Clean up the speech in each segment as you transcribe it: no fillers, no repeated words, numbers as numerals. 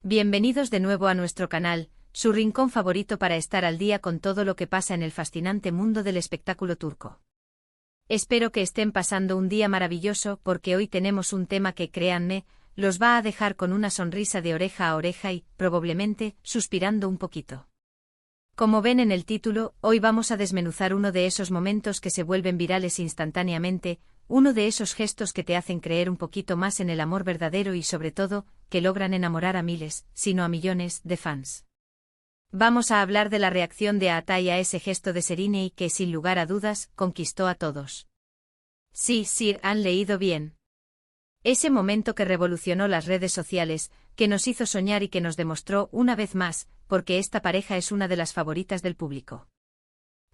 Bienvenidos de nuevo a nuestro canal, su rincón favorito para estar al día con todo lo que pasa en el fascinante mundo del espectáculo turco. Espero que estén pasando un día maravilloso porque hoy tenemos un tema que, créanme, los va a dejar con una sonrisa de oreja a oreja y, probablemente, suspirando un poquito. Como ven en el título, hoy vamos a desmenuzar uno de esos momentos que se vuelven virales instantáneamente, uno de esos gestos que te hacen creer un poquito más en el amor verdadero y sobre todo, que logran enamorar a miles, si no a millones, de fans. Vamos a hablar de la reacción de Atay a ese gesto de Serenei que, sin lugar a dudas, conquistó a todos. Sí, han leído bien. Ese momento que revolucionó las redes sociales, que nos hizo soñar y que nos demostró una vez más, porque esta pareja es una de las favoritas del público.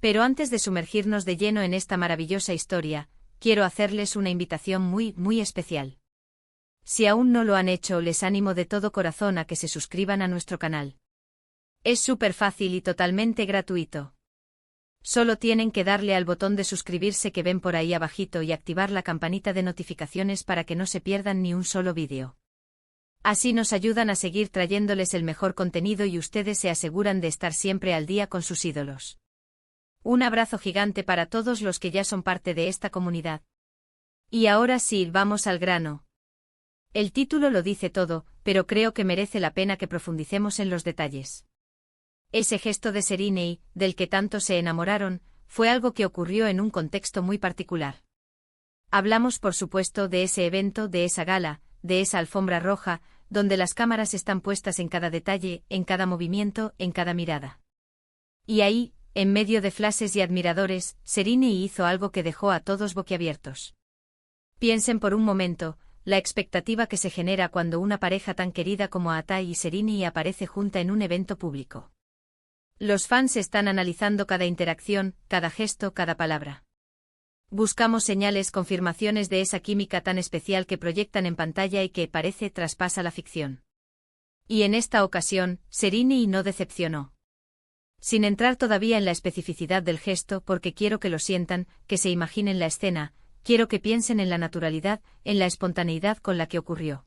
Pero antes de sumergirnos de lleno en esta maravillosa historia, quiero hacerles una invitación muy especial. Si aún no lo han hecho, les animo de todo corazón a que se suscriban a nuestro canal. Es súper fácil y totalmente gratuito. Solo tienen que darle al botón de suscribirse que ven por ahí abajito y activar la campanita de notificaciones para que no se pierdan ni un solo vídeo. Así nos ayudan a seguir trayéndoles el mejor contenido y ustedes se aseguran de estar siempre al día con sus ídolos. Un abrazo gigante para todos los que ya son parte de esta comunidad. Y ahora sí, vamos al grano. El título lo dice todo, pero creo que merece la pena que profundicemos en los detalles. Ese gesto de Serenei, del que tanto se enamoraron, fue algo que ocurrió en un contexto muy particular. Hablamos por supuesto de ese evento, de esa gala, de esa alfombra roja, donde las cámaras están puestas en cada detalle, en cada movimiento, en cada mirada. Y ahí, en medio de flashes y admiradores, Serenei hizo algo que dejó a todos boquiabiertos. Piensen por un momento, la expectativa que se genera cuando una pareja tan querida como Atay y Serenei aparece junta en un evento público. Los fans están analizando cada interacción, cada gesto, cada palabra. Buscamos señales, confirmaciones de esa química tan especial que proyectan en pantalla y que, parece, traspasa la ficción. Y en esta ocasión, Serenei no decepcionó. Sin entrar todavía en la especificidad del gesto, porque quiero que lo sientan, que se imaginen la escena, quiero que piensen en la naturalidad, en la espontaneidad con la que ocurrió.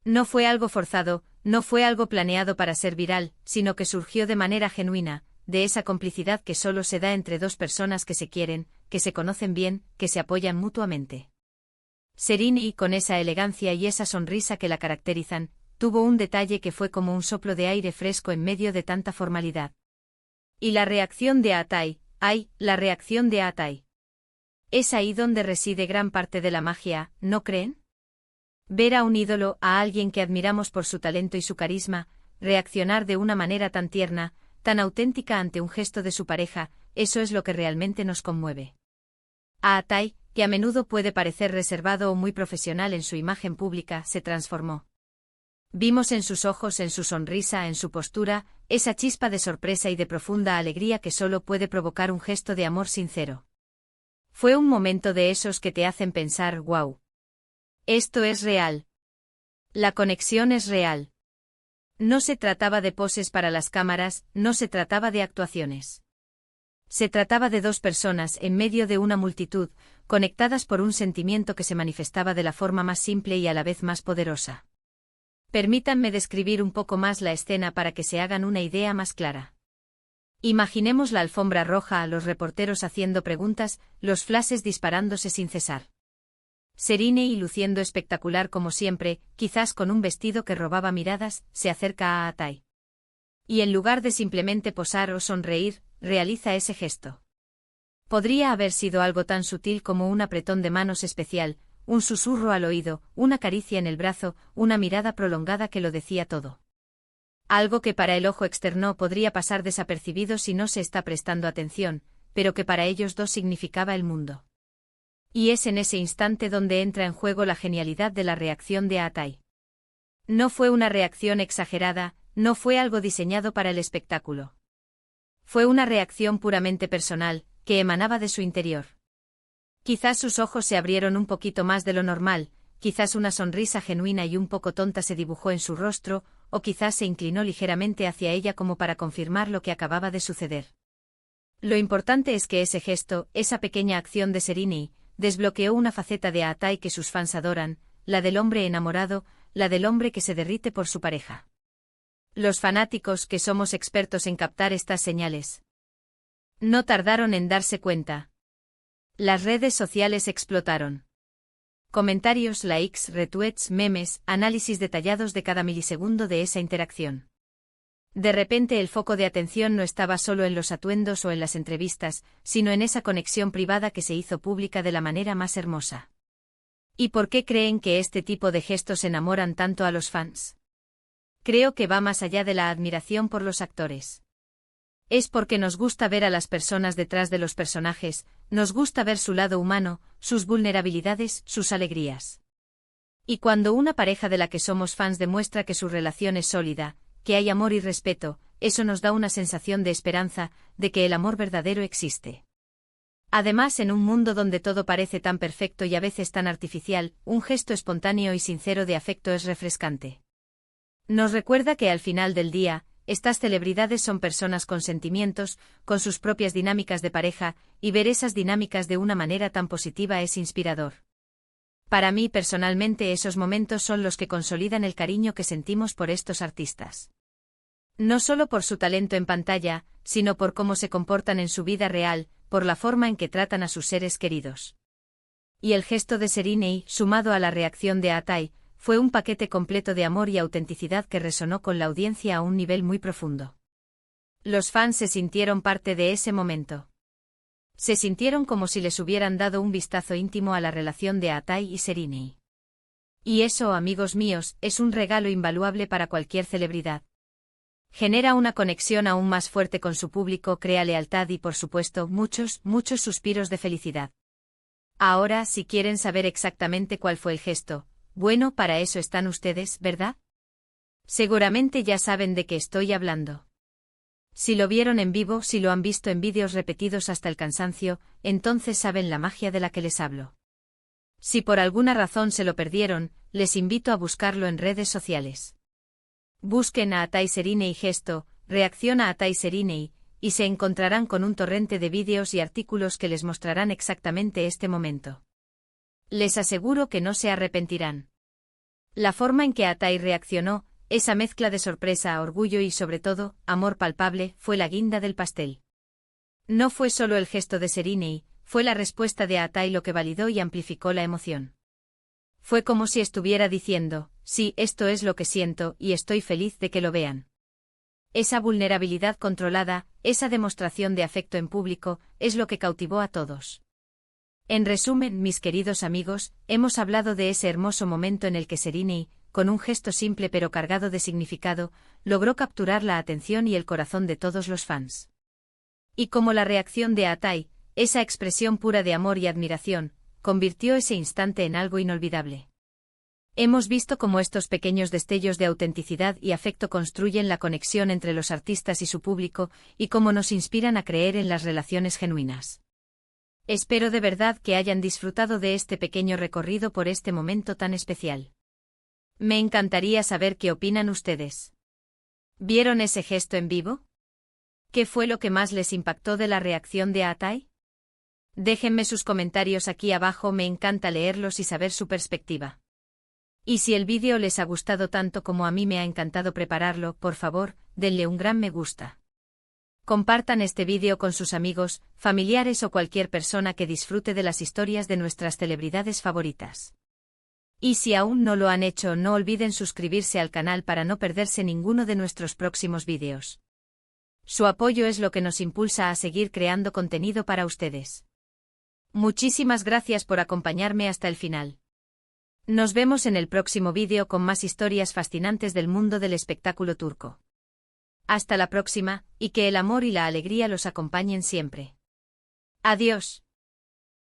No fue algo forzado, no fue algo planeado para ser viral, sino que surgió de manera genuina, de esa complicidad que solo se da entre dos personas que se quieren, que se conocen bien, que se apoyan mutuamente. Serenei, con esa elegancia y esa sonrisa que la caracterizan, tuvo un detalle que fue como un soplo de aire fresco en medio de tanta formalidad. Y la reacción de Atay, la reacción de Atay. Es ahí donde reside gran parte de la magia, ¿no creen? Ver a un ídolo, a alguien que admiramos por su talento y su carisma, reaccionar de una manera tan tierna, tan auténtica ante un gesto de su pareja, eso es lo que realmente nos conmueve. A Atay, que a menudo puede parecer reservado o muy profesional en su imagen pública, se transformó. Vimos en sus ojos, en su sonrisa, en su postura, esa chispa de sorpresa y de profunda alegría que solo puede provocar un gesto de amor sincero. Fue un momento de esos que te hacen pensar, wow. Esto es real. La conexión es real. No se trataba de poses para las cámaras, no se trataba de actuaciones. Se trataba de dos personas en medio de una multitud, conectadas por un sentimiento que se manifestaba de la forma más simple y a la vez más poderosa. Permítanme describir un poco más la escena para que se hagan una idea más clara. Imaginemos la alfombra roja, a los reporteros haciendo preguntas, los flashes disparándose sin cesar. Serenei, luciendo espectacular como siempre, quizás con un vestido que robaba miradas, se acerca a Atay. Y en lugar de simplemente posar o sonreír, realiza ese gesto. Podría haber sido algo tan sutil como un apretón de manos especial, un susurro al oído, una caricia en el brazo, una mirada prolongada que lo decía todo. Algo que para el ojo externo podría pasar desapercibido si no se está prestando atención, pero que para ellos dos significaba el mundo. Y es en ese instante donde entra en juego la genialidad de la reacción de Atay. No fue una reacción exagerada, no fue algo diseñado para el espectáculo. Fue una reacción puramente personal, que emanaba de su interior. Quizás sus ojos se abrieron un poquito más de lo normal, quizás una sonrisa genuina y un poco tonta se dibujó en su rostro, o quizás se inclinó ligeramente hacia ella como para confirmar lo que acababa de suceder. Lo importante es que ese gesto, esa pequeña acción de Serenei, desbloqueó una faceta de Atay que sus fans adoran, la del hombre enamorado, la del hombre que se derrite por su pareja. Los fanáticos, que somos expertos en captar estas señales, no tardaron en darse cuenta. Las redes sociales explotaron. Comentarios, likes, retweets, memes, análisis detallados de cada milisegundo de esa interacción. De repente el foco de atención no estaba solo en los atuendos o en las entrevistas, sino en esa conexión privada que se hizo pública de la manera más hermosa. ¿Y por qué creen que este tipo de gestos enamoran tanto a los fans? Creo que va más allá de la admiración por los actores. Es porque nos gusta ver a las personas detrás de los personajes, nos gusta ver su lado humano, sus vulnerabilidades, sus alegrías. Y cuando una pareja de la que somos fans demuestra que su relación es sólida, que hay amor y respeto, eso nos da una sensación de esperanza, de que el amor verdadero existe. Además, en un mundo donde todo parece tan perfecto y a veces tan artificial, un gesto espontáneo y sincero de afecto es refrescante. Nos recuerda que al final del día, estas celebridades son personas con sentimientos, con sus propias dinámicas de pareja, y ver esas dinámicas de una manera tan positiva es inspirador. Para mí personalmente esos momentos son los que consolidan el cariño que sentimos por estos artistas. No solo por su talento en pantalla, sino por cómo se comportan en su vida real, por la forma en que tratan a sus seres queridos. Y el gesto de Serena, sumado a la reacción de Atai, fue un paquete completo de amor y autenticidad que resonó con la audiencia a un nivel muy profundo. Los fans se sintieron parte de ese momento. Se sintieron como si les hubieran dado un vistazo íntimo a la relación de Atai y Serena. Y eso, amigos míos, es un regalo invaluable para cualquier celebridad. Genera una conexión aún más fuerte con su público, crea lealtad y, por supuesto, muchos suspiros de felicidad. Ahora, si quieren saber exactamente cuál fue el gesto, bueno, para eso están ustedes, ¿verdad? Seguramente ya saben de qué estoy hablando. Si lo vieron en vivo, si lo han visto en vídeos repetidos hasta el cansancio, entonces saben la magia de la que les hablo. Si por alguna razón se lo perdieron, les invito a buscarlo en redes sociales. Busquen a Atai Serena y gesto, reacción a Atai Serena y se encontrarán con un torrente de vídeos y artículos que les mostrarán exactamente este momento. Les aseguro que no se arrepentirán. La forma en que Atai reaccionó, esa mezcla de sorpresa, orgullo y sobre todo, amor palpable, fue la guinda del pastel. No fue solo el gesto de Serena, fue la respuesta de Atai lo que validó y amplificó la emoción. Fue como si estuviera diciendo, sí, esto es lo que siento y estoy feliz de que lo vean. Esa vulnerabilidad controlada, esa demostración de afecto en público, es lo que cautivó a todos. En resumen, mis queridos amigos, hemos hablado de ese hermoso momento en el que Serena, con un gesto simple pero cargado de significado, logró capturar la atención y el corazón de todos los fans. Y como la reacción de Atai, esa expresión pura de amor y admiración, convirtió ese instante en algo inolvidable. Hemos visto cómo estos pequeños destellos de autenticidad y afecto construyen la conexión entre los artistas y su público, y cómo nos inspiran a creer en las relaciones genuinas. Espero de verdad que hayan disfrutado de este pequeño recorrido por este momento tan especial. Me encantaría saber qué opinan ustedes. ¿Vieron ese gesto en vivo? ¿Qué fue lo que más les impactó de la reacción de Atai? Déjenme sus comentarios aquí abajo, me encanta leerlos y saber su perspectiva. Y si el vídeo les ha gustado tanto como a mí me ha encantado prepararlo, por favor, denle un gran me gusta. Compartan este vídeo con sus amigos, familiares o cualquier persona que disfrute de las historias de nuestras celebridades favoritas. Y si aún no lo han hecho, no olviden suscribirse al canal para no perderse ninguno de nuestros próximos vídeos. Su apoyo es lo que nos impulsa a seguir creando contenido para ustedes. Muchísimas gracias por acompañarme hasta el final. Nos vemos en el próximo vídeo con más historias fascinantes del mundo del espectáculo turco. Hasta la próxima, y que el amor y la alegría los acompañen siempre. Adiós.